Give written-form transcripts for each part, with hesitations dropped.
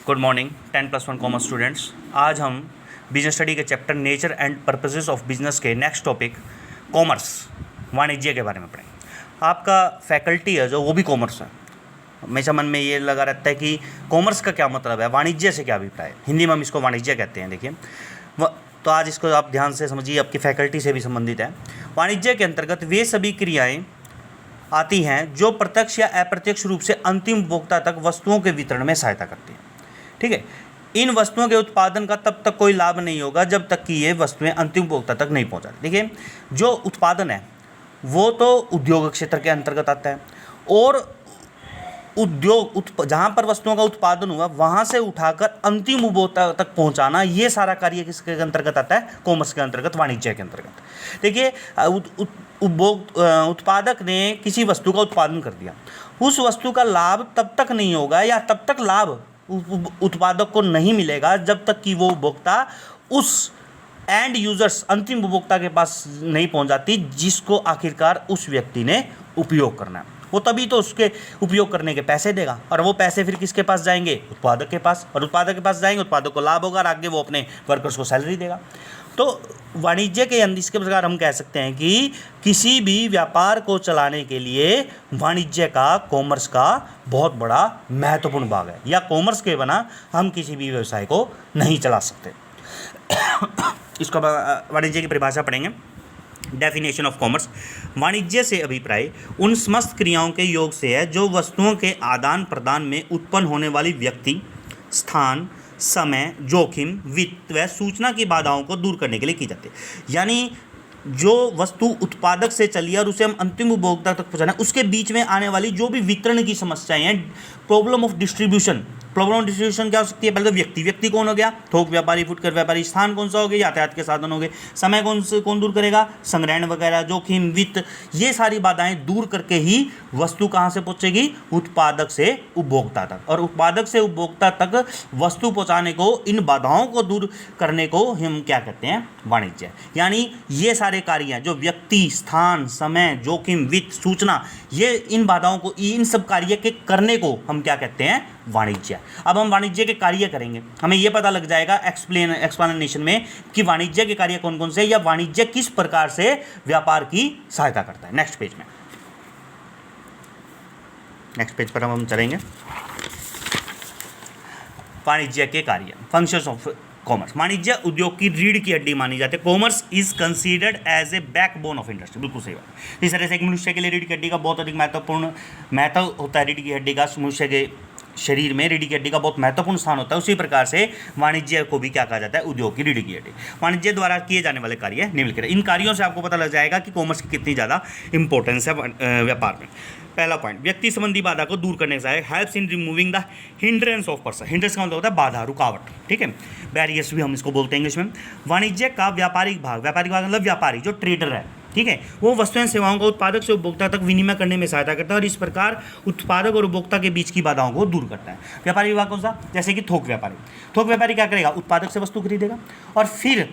Good morning 10+1 commerce students. आज हम business study के chapter nature and purposes of business के नेक्स्ट टॉपिक कॉमर्स वाणिज्य के बारे में पढ़ेंगे। आपका फैकल्टी है जो वो भी कॉमर्स है। हमेशा मन में ये लगा रहता है कि कॉमर्स का क्या मतलब है, वाणिज्य से क्या अभिप्राय है। हिंदी में हम इसको वाणिज्य कहते हैं। देखिए तो आज इसको आप ध्यान से समझिए, आपकी फैकल्टी से भी संबंधित है। वाणिज्य के अंतर्गत वे सभी क्रियाएँ आती हैं जो प्रत्यक्ष या अप्रत्यक्ष रूप से अंतिम उपभोक्ता तक वस्तुओं के वितरण में सहायता करती हैं। ठीक है, इन वस्तुओं के उत्पादन का तब तक कोई लाभ नहीं होगा जब तक कि ये वस्तुएं अंतिम उपभोक्ता तक नहीं पहुंचाती। देखिए, जो उत्पादन है वो तो उद्योग क्षेत्र के अंतर्गत आता है, और जहाँ पर वस्तुओं का उत्पादन हुआ वहाँ से उठाकर अंतिम उपभोक्ता तक पहुँचाना, ये सारा कार्य किसके अंतर्गत आता है? कॉमर्स के अंतर्गत, वाणिज्य के अंतर्गत। देखिए, उत्पादक ने किसी वस्तु का उत्पादन कर दिया, उस वस्तु का लाभ तब तक नहीं होगा या तब तक लाभ उत्पादक को नहीं मिलेगा जब तक कि वो उपभोक्ता उस एंड यूजर्स, अंतिम उपभोक्ता के पास नहीं पहुंच जाती जिसको आखिरकार उस व्यक्ति ने उपयोग करना है। वो तभी तो उसके उपयोग करने के पैसे देगा, और वो पैसे फिर किसके पास जाएंगे? उत्पादक के पास, और उत्पादक के पास जाएंगे, उत्पादक को लाभ होगा और आगे वो अपने वर्कर्स को सैलरी देगा। तो वाणिज्य के इसके प्रकार हम कह सकते हैं कि किसी भी व्यापार को चलाने के लिए वाणिज्य का, कॉमर्स का बहुत बड़ा महत्वपूर्ण भाग है, या कॉमर्स के बिना हम किसी भी व्यवसाय को नहीं चला सकते। इसको वाणिज्य की परिभाषा पढ़ेंगे। Definition of commerce. वाणिज्य से अभिप्राय उन समस्त क्रियाओं के योग से है जो वस्तुओं के आदान प्रदान में उत्पन्न होने वाली व्यक्ति, स्थान, समय, जोखिम, वित्त व सूचना की बाधाओं को दूर करने के लिए की जाती है। यानी जो वस्तु उत्पादक से चली है और उसे हम अंतिम उपभोक्ता तक पहुंचाना है, उसके बीच में आने वाली जो भी वितरण की समस्याएं हैं, प्रॉब्लम ऑफ डिस्ट्रीब्यूशन क्या हो सकती है? पहले तो व्यक्ति कौन हो गया? थोक व्यापारी, फुटकर व्यापारी। स्थान कौन सा हो गया? यातायात के साधन हो गए। समय कौन दूर करेगा? संग्रहण वगैरह, जोखिम, वित्त, ये सारी बाधाएं दूर करके ही वस्तु कहाँ से पहुंचेगी? उत्पादक से उपभोक्ता तक। और उत्पादक से उपभोक्ता तक वस्तु पहुंचाने को, इन बाधाओं को दूर करने को हम क्या कहते हैं? वाणिज्य। यानी ये सारे कार्य हैं जो व्यक्ति, स्थान, समय, जोखिम, वित्त, सूचना, ये इन बाधाओं को, इन सब कार्य के करने को हम क्या कहते हैं? वाणिज्य। अब हम वाणिज्य के कार्य करेंगे, हमें यह पता लग जाएगा एक्सप्लेनेशन में कि वाणिज्य के कार्य कौन कौन से, या वाणिज्य किस प्रकार से व्यापार की सहायता करता है। नेक्स्ट पेज पर हम चलेंगे। वाणिज्य के कार्य, फंक्शंस ऑफ कॉमर्स। वाणिज्य उद्योग की रीढ़ की हड्डी मानी जाती है। Commerce is considered as a backbone of industry. बिल्कुल सही बात। इस तरह से एक मनुष्य के लिए रीढ़ की हड्डी का बहुत अधिक महत्व होता है। रीढ़ की हड्डी का मनुष्य के शरीर में रीढ़ की हड्डी का बहुत महत्वपूर्ण स्थान होता है। उसी प्रकार से वाणिज्य को भी क्या कहा जाता है? उद्योग की रीढ़ की हड्डी। वाणिज्य द्वारा किए जाने वाले कार्य निम्नलिखित। इन कार्यों से आपको पता लग जाएगा कि कॉमर्स की कितनी ज़्यादा इंपॉर्टेंस है व्यापार में। पहला पॉइंट, व्यक्ति संबंधी बाधा को दूर करने से helps in removing the hindrance of person. Hindrance का मतलब होता है बाधा, रुकावट। ठीक है, बैरियर्स भी हम इसको बोलते हैं इंग्लिश में। वाणिज्य का व्यापारिक भाग मतलब व्यापारी, जो ट्रेडर है, ठीक है, वो वस्तुएं सेवाओं का उत्पादक से उपभोक्ता तक विनिमय करने में सहायता करता है, और इस प्रकार उत्पादक और उपभोक्ता के बीच की बाधाओं को दूर करता है। व्यापारी विभाग कौन सा? जैसे कि थोक व्यापारी। थोक व्यापारी क्या करेगा? उत्पादक से वस्तु खरीदेगा, और फिर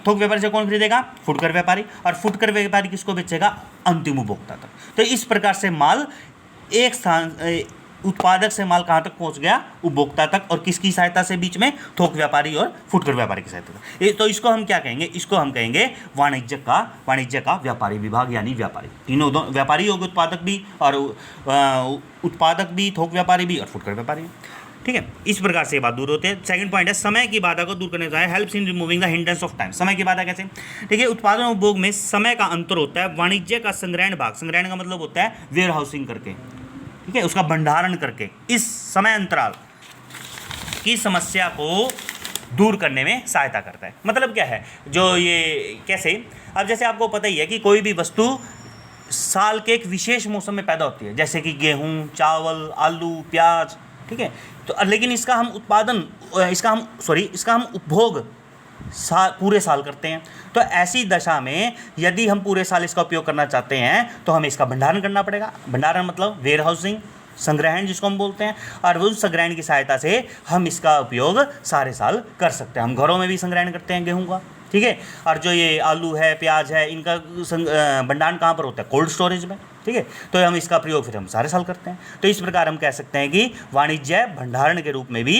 थोक व्यापारी से कौन खरीदेगा? फुटकर व्यापारी, और फुटकर व्यापारी किसको बेचेगा? अंतिम उपभोक्ता तक। तो इस प्रकार से माल एक स्थान, उत्पादक से माल कहाँ तक पहुँच गया? उपभोक्ता तक। और किसकी सहायता से? बीच में थोक व्यापारी और फुटकर व्यापारी की सहायता से। तो इसको हम क्या कहेंगे? इसको हम कहेंगे वाणिज्य का व्यापारी विभाग, यानी व्यापारी। तीनों व्यापारी हो गए, उत्पादक भी, और उत्पादक भी, थोक व्यापारी भी, और फुटकर व्यापारी। ठीक है, इस प्रकार से बात दूर होते हैं। सेकंड पॉइंट है, समय की बाधा को दूर करने का है, helps in removing the hindrance of time. समय की बाधा कैसे? देखिए, उत्पादन और उपभोग में समय का अंतर होता है। वाणिज्य का संग्रहण भाग, संग्रहण का मतलब होता है वेयर हाउसिंग करके, ठीक है, उसका भंडारण करके, इस समय अंतराल की समस्या को दूर करने में सहायता करता है। मतलब क्या है? जो ये कैसे, अब जैसे आपको पता ही है कि कोई भी वस्तु साल के एक विशेष मौसम में पैदा होती है, जैसे कि गेहूं, चावल, आलू, प्याज, ठीक है, तो लेकिन इसका हम उपभोग पूरे साल करते हैं। तो ऐसी दशा में यदि हम पूरे साल इसका उपयोग करना चाहते हैं तो हमें इसका भंडारण करना पड़ेगा। भंडारण मतलब वेयर हाउसिंग, संग्रहण जिसको हम बोलते हैं, और उस संग्रहण की सहायता से हम इसका उपयोग सारे साल कर सकते हैं। हम घरों में भी संग्रहण करते हैं गेहूं का, ठीक है, और जो ये आलू है, प्याज है, इनका भंडारण कहाँ पर होता है? कोल्ड स्टोरेज में। ठीक ठीक है। तो हम इसका प्रयोग फिर हम सारे साल करते हैं। तो इस प्रकार हम कह सकते हैं कि वाणिज्य भंडारण के रूप में भी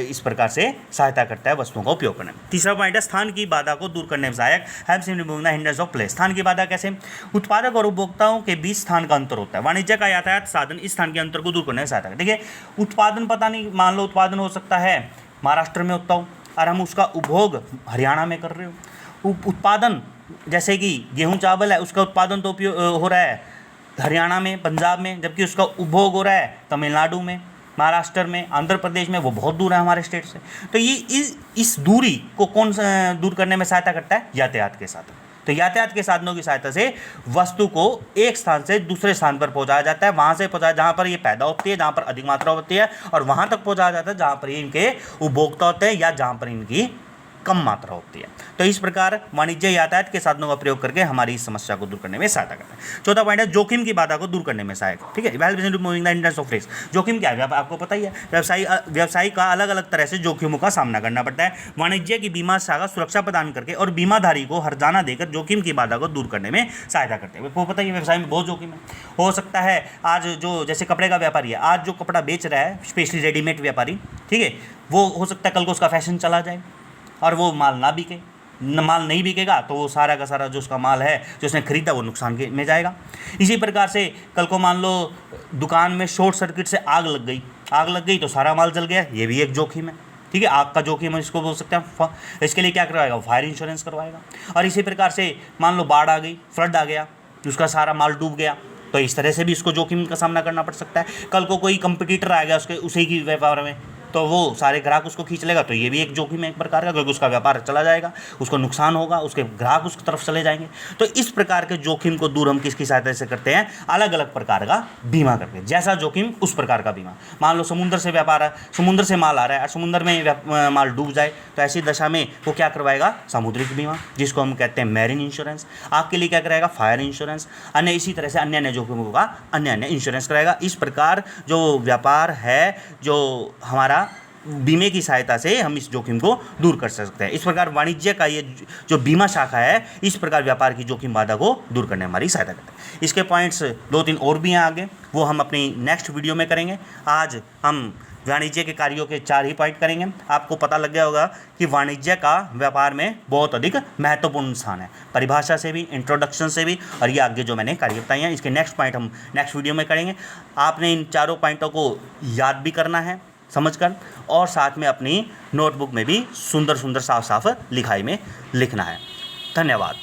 इस प्रकार से सहायता करता है वस्तुओं का उपयोग करने में। तीसरा पॉइंट है स्थान की बाधा को दूर करने में सहायक, helps in removing the hindrance of place. स्थान की बाधा कैसे? उत्पादक और उपभोक्ताओं के बीच स्थान का अंतर होता है। वाणिज्य का यातायात साधन इस स्थान के अंतर को दूर करने में सहायता करता है। देखिए, उत्पादन पता नहीं, मान लो उत्पादन हो सकता है महाराष्ट्र में होता हो और हम उसका उपभोग हरियाणा में कर रहे हो। उत्पादन जैसे कि गेहूं चावल है, उसका उत्पादन तो उपयोग हो रहा है हरियाणा में, पंजाब में, जबकि उसका उपभोग हो रहा है तमिलनाडु में, महाराष्ट्र में, आंध्र प्रदेश में, वो बहुत दूर है हमारे स्टेट से। तो ये इस दूरी को कौन दूर करने में सहायता करता है? यातायात के साधन। तो यातायात के साधनों की सहायता से वस्तु को एक स्थान से दूसरे स्थान पर पहुंचाया जाता है, वहाँ से पहुँचाया जहाँ पर ये पैदा होती है, जहाँ पर अधिक मात्रा होती है, और वहाँ तक पहुँचाया जाता है जहाँ पर ये इनके उपभोक्ता होते हैं या जहाँ पर इनकी कम मात्रा होती है। तो इस प्रकार वाणिज्य यातायात के साधनों का प्रयोग करके हमारी इस समस्या को दूर करने में सहायता करता है। चौथा पॉइंट है जोखिम की बाधा को दूर करने में सहायक, ठीक है। Moving the hindrance of risk. जोखिम क्या है? आपको पता ही है, व्यवसायी का अलग अलग तरह से जोखिमों का सामना करना पड़ता है। वाणिज्य की बीमा शाखा सुरक्षा प्रदान करके और बीमाधारी को हर्जाना देकर जोखिम की बाधा को दूर करने में सहायता करते हैं। आपको पता ही है व्यवसाय में बहुत जोखिम है। हो सकता है आज जो जैसे कपड़े का व्यापारी है, आज जो कपड़ा बेच रहा है स्पेशली रेडीमेड व्यापारी, ठीक है, वो हो सकता है कल को उसका फैशन चला जाए और वो माल ना बिके, माल नहीं बिकेगा तो वो सारा का सारा जो उसका माल है जो उसने खरीदा वो नुकसान में जाएगा। इसी प्रकार से कल को मान लो दुकान में शॉर्ट सर्किट से आग लग गई तो सारा माल जल गया, ये भी एक जोखिम है, ठीक है। आग का जोखिम है, इसको बोल सकते हैं। इसके लिए क्या करवाएगा? फायर इंश्योरेंस करवाएगा। और इसी प्रकार से मान लो बाढ़ आ गई, फ्लड आ गया, उसका सारा माल डूब गया, तो इस तरह से भी इसको जोखिम का सामना करना पड़ सकता है। कल को कोई कंपटीटर आ गया उसी की व्यापार में, तो वो सारे ग्राहक उसको खींच लेगा, तो ये भी एक जोखिम है एक प्रकार का, क्योंकि उसका व्यापार चला जाएगा, उसको नुकसान होगा, उसके ग्राहक उसकी तरफ चले जाएंगे। तो इस प्रकार के जोखिम को दूर हम किसकी सहायता से करते हैं? अलग अलग प्रकार का बीमा करके, जैसा जोखिम उस प्रकार का बीमा। मान लो समुद्र से व्यापार है, समुद्र से माल आ रहा है और समुद्र में माल डूब जाए, तो ऐसी दशा में वो क्या करवाएगा? सामुद्रिक बीमा, जिसको हम कहते हैं मैरीन इंश्योरेंस। आपके लिए क्या कराएगा? Fire insurance. अन्य इसी तरह से अन्य अन्य जोखिमों का अन्य अन्य इंश्योरेंस कराएगा। इस प्रकार जो व्यापार है, जो हमारा बीमे की सहायता से हम इस जोखिम को दूर कर सकते हैं। इस प्रकार वाणिज्य का ये जो बीमा शाखा है, इस प्रकार व्यापार की जोखिम बाधा को दूर करने में हमारी सहायता करता है। इसके पॉइंट्स 2-3 और भी हैं आगे, वो हम अपनी नेक्स्ट वीडियो में करेंगे। आज हम वाणिज्य के कार्यों के 4 ही पॉइंट करेंगे। आपको पता लग गया होगा कि वाणिज्य का व्यापार में बहुत अधिक महत्वपूर्ण स्थान है, परिभाषा से भी, इंट्रोडक्शन से भी, और ये आगे जो मैंने कार्य बताए हैं, इसके नेक्स्ट पॉइंट हम नेक्स्ट वीडियो में करेंगे। आपने इन चारों पॉइंटों को याद भी करना है समझकर, और साथ में अपनी नोटबुक में भी सुंदर सुंदर साफ साफ लिखाई में लिखना है। धन्यवाद।